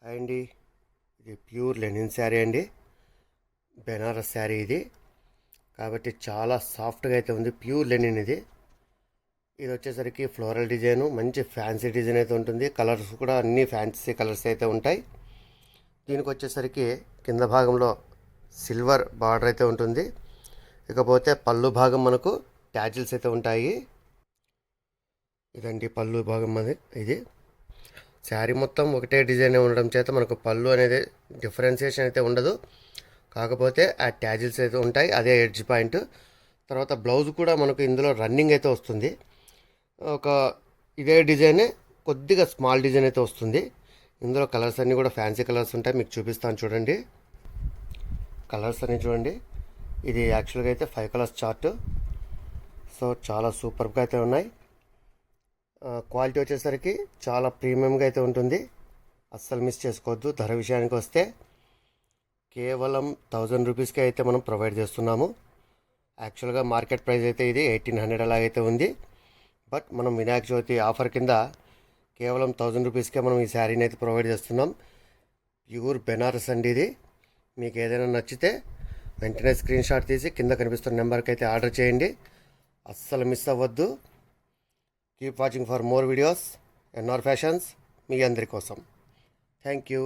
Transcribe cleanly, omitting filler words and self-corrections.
Hi అండి. ఇది pure linen sari అండి. బెనారస్ శారీ ఇది. కాబట్టి చాలా సాఫ్ట్గా అయితే ఉంది. ప్యూర్ లెనిన్ ఇది. ఇది వచ్చేసరికి ఫ్లోరల్ డిజైను, మంచి ఫ్యాన్సీ డిజైన్ అయితే ఉంటుంది. కలర్స్ కూడా అన్ని ఫ్యాన్సీ కలర్స్ అయితే ఉంటాయి. దీనికి వచ్చేసరికి కింద భాగంలో సిల్వర్ బార్డర్ అయితే ఉంటుంది. ఇకపోతే పళ్ళు భాగం మనకు ట్యాజిల్స్ అయితే ఉంటాయి. ఇదండి పళ్ళు భాగం ఇది. శారీ మొత్తం ఒకటే డిజైన్ ఉండడం చేత మనకు పళ్ళు అనేది డిఫరెన్సియేషన్ అయితే ఉండదు. కాకపోతే ఆ ట్యాజిల్స్ అయితే ఉంటాయి, అదే ఎడ్జ్ పాయింట్. తర్వాత బ్లౌజ్ కూడా మనకు ఇందులో రన్నింగ్ అయితే వస్తుంది. ఒక ఇదే డిజైనే కొద్దిగా స్మాల్ డిజైన్ అయితే వస్తుంది. ఇందులో కలర్స్ అన్నీ కూడా ఫ్యాన్సీ కలర్స్ ఉంటాయి. మీకు చూపిస్తాను చూడండి. కలర్స్ అన్నీ చూడండి. ఇది యాక్చువల్గా అయితే 5 కలర్స్ చార్ట్. సో చాలా సూపర్గా అయితే ఉన్నాయి. క్వాలిటీ వచ్చేసరికి చాలా ప్రీమియంగా అయితే ఉంటుంది. అస్సలు మిస్ చేసుకోవద్దు. ధర విషయానికి వస్తే కేవలం 1000 రూపీస్కి అయితే మనం ప్రొవైడ్ చేస్తున్నాము. యాక్చువల్గా మార్కెట్ ప్రైస్ అయితే ఇది 1800 అలాగైతే ఉంది. బట్ మనం వినాయక చవితి ఆఫర్ కింద కేవలం 1000 రూపీస్కే మనం ఈ శారీని అయితే ప్రొవైడ్ చేస్తున్నాం. ప్యూర్ బెనారస్ అండి ఇది. మీకు ఏదైనా నచ్చితే వెంటనే స్క్రీన్ షాట్ తీసి కింద కనిపిస్తున్న నెంబర్కి అయితే ఆర్డర్ చేయండి. అస్సలు మిస్ అవ్వద్దు. Keep watching for more videos. NR fashions మీ అందరి కోసం. Thank you.